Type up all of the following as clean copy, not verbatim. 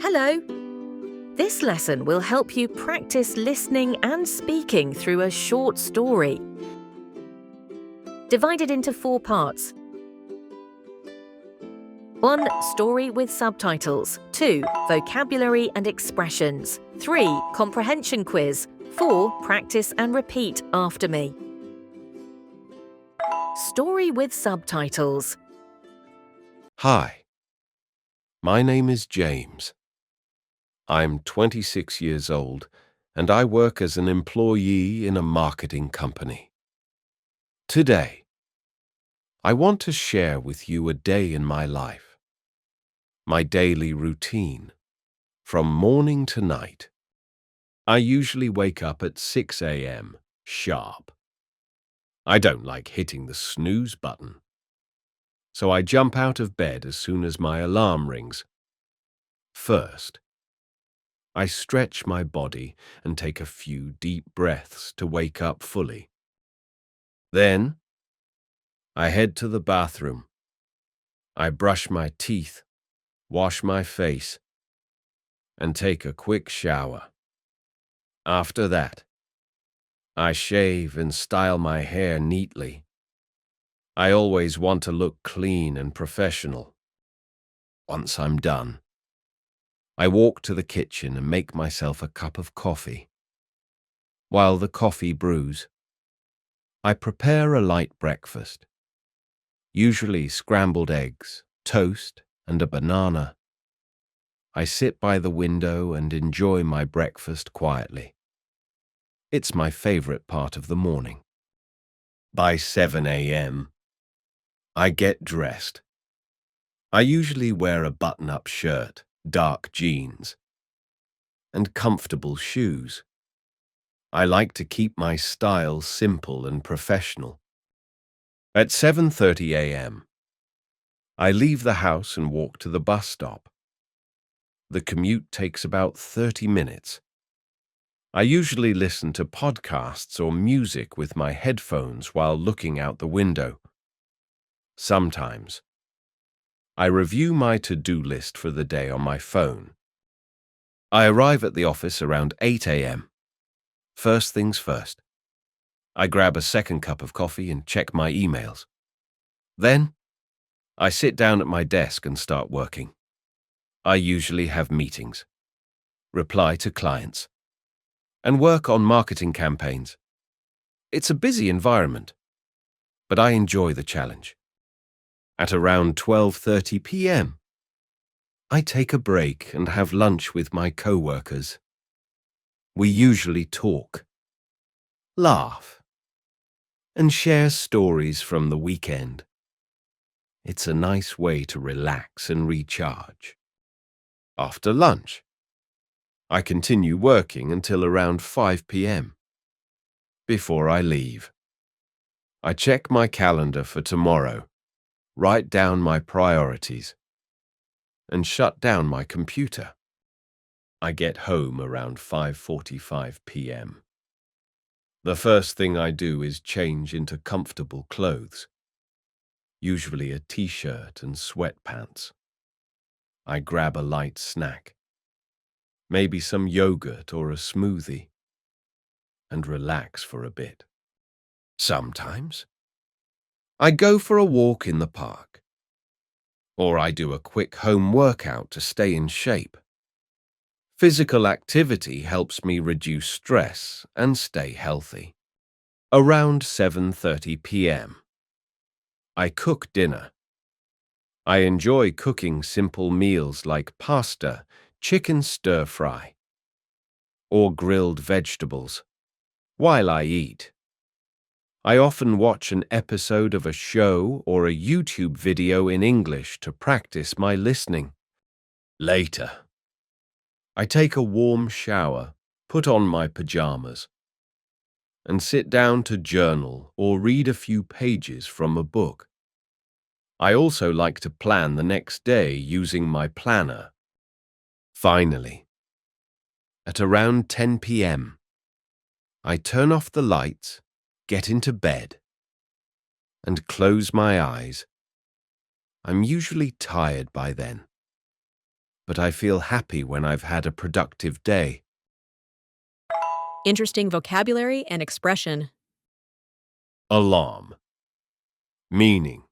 Hello! This lesson will help you practice listening and speaking through a short story. Divided into 4 parts. 1. Story with subtitles. 2. Vocabulary and expressions. 3. Comprehension quiz. 4. Practice and repeat after me. Story with subtitles. Hi, my name is James. I'm 26 years old and I work as an employee in a marketing company. Today, I want to share with you a day in my life, my daily routine, from morning to night. I usually wake up at 6 a.m. sharp. I don't like hitting the snooze button, so I jump out of bed as soon as my alarm rings. First, I stretch my body and take a few deep breaths to wake up fully. Then, I head to the bathroom. I brush my teeth, wash my face, and take a quick shower. After that, I shave and style my hair neatly. I always want to look clean and professional. Once I'm done, I walk to the kitchen and make myself a cup of coffee. While the coffee brews, I prepare a light breakfast, usually scrambled eggs, toast, and a banana. I sit by the window and enjoy my breakfast quietly. It's my favorite part of the morning. By 7 a.m., I get dressed. I usually wear a button-up shirt, dark jeans, and comfortable shoes. I like to keep my style simple and professional. At 7:30 a.m., I leave the house and walk to the bus stop. The commute takes about 30 minutes. I usually listen to podcasts or music with my headphones while looking out the window. Sometimes, I review my to-do list for the day on my phone. I arrive at the office around 8 a.m. First things first. I grab a second cup of coffee and check my emails. Then, I sit down at my desk and start working. I usually have meetings, reply to clients, and work on marketing campaigns. It's a busy environment, but I enjoy the challenge. At around 12:30 p.m., I take a break and have lunch with my co-workers. We usually talk, laugh, and share stories from the weekend. It's a nice way to relax and recharge. After lunch, I continue working until around 5 p.m. Before I leave, I check my calendar for tomorrow, write down my priorities, and shut down my computer. I get home around 5:45 p.m. The first thing I do is change into comfortable clothes, usually a t-shirt and sweatpants. I grab a light snack, maybe some yogurt or a smoothie, and relax for a bit. Sometimes, I go for a walk in the park, or I do a quick home workout to stay in shape. Physical activity helps me reduce stress and stay healthy. Around 7:30 p.m., I cook dinner. I enjoy cooking simple meals like pasta, chicken stir-fry, or grilled vegetables. While I eat, I often watch an episode of a show or a YouTube video in English to practice my listening. Later, I take a warm shower, put on my pajamas, and sit down to journal or read a few pages from a book. I also like to plan the next day using my planner. Finally, at around 10 p.m., I turn off the lights, get into bed, and close my eyes. I'm usually tired by then, but I feel happy when I've had a productive day. Interesting vocabulary and expression. Alarm. Meaning: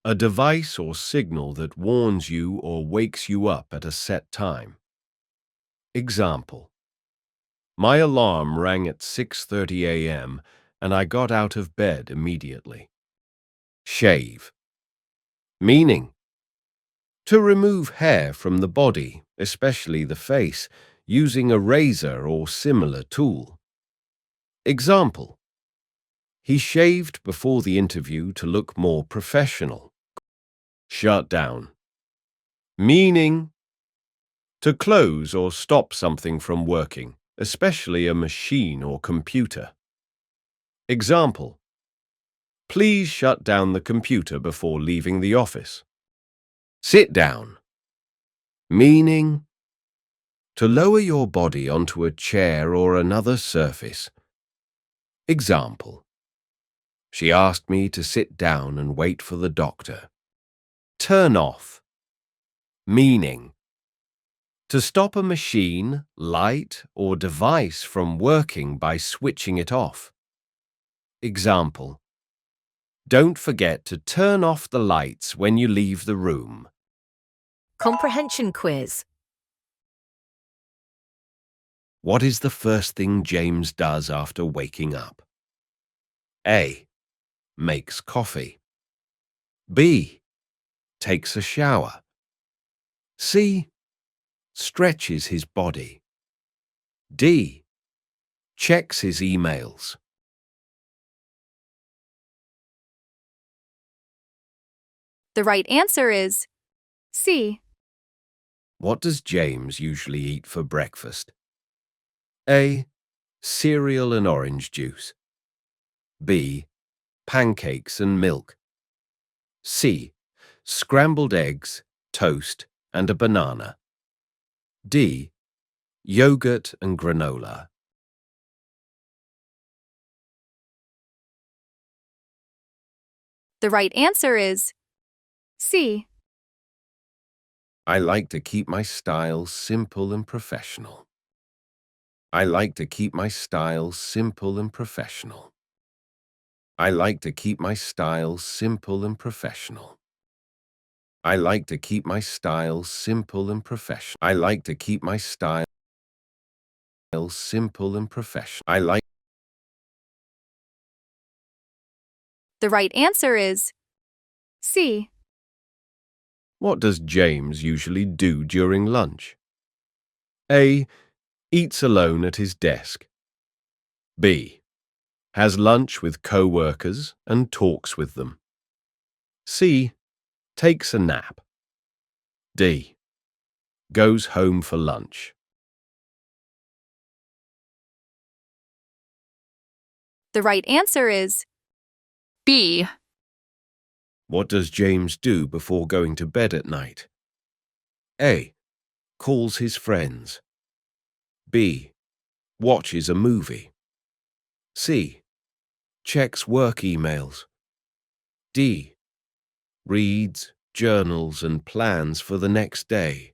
a device or signal that warns you or wakes you up at a set time. Example: my alarm rang at 6:30 a.m. and I got out of bed immediately. Shave. Meaning: to remove hair from the body, especially the face, using a razor or similar tool. Example: he shaved before the interview to look more professional. Shut down. Meaning: to close or stop something from working, especially a machine or computer. Example: please shut down the computer before leaving the office. Sit down. Meaning: to lower your body onto a chair or another surface. Example: she asked me to sit down and wait for the doctor. Turn off. Meaning: to stop a machine, light, or device from working by switching it off. Example: don't forget to turn off the lights when you leave the room. Comprehension Quiz. What is the first thing James does after waking up? A. Makes coffee. B. Takes a shower. C. Stretches his body. D. Checks his emails. The right answer is C. What does James usually eat for breakfast? A. Cereal and orange juice. B. Pancakes and milk. C. Scrambled eggs, toast, and a banana. D. Yogurt and granola. The right answer is C. I like to keep my style simple and professional. I like to keep my style simple and professional. I like to keep my style simple and professional. I like to keep my style simple and professional. I like to keep my style simple and professional. I like. The right answer is C. What does James usually do during lunch? A. Eats alone at his desk. B. Has lunch with co-workers and talks with them. C. Takes a nap. D. Goes home for lunch. The right answer is B. What does James do before going to bed at night? A. Calls his friends. B. Watches a movie. C. Checks work emails. D. Reads, journals, and plans for the next day.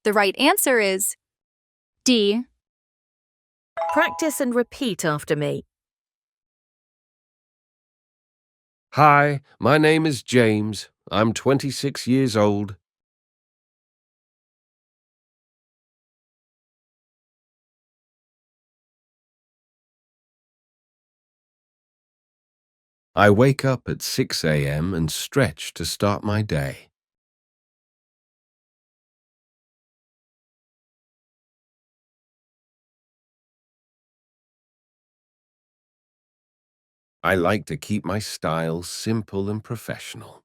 The right answer is D. Practice and repeat after me. Hi, my name is James. I'm 26 years old. I wake up at 6 a.m. and stretch to start my day. I like to keep my style simple and professional.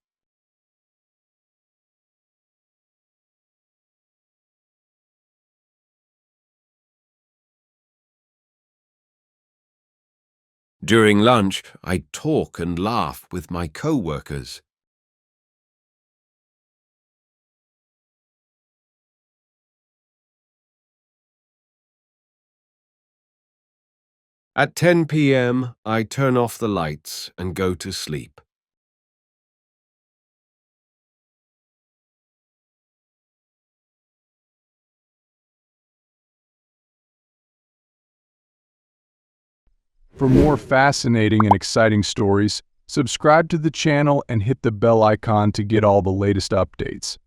During lunch, I talk and laugh with my co-workers. At 10 p.m., I turn off the lights and go to sleep. For more fascinating and exciting stories, subscribe to the channel and hit the bell icon to get all the latest updates.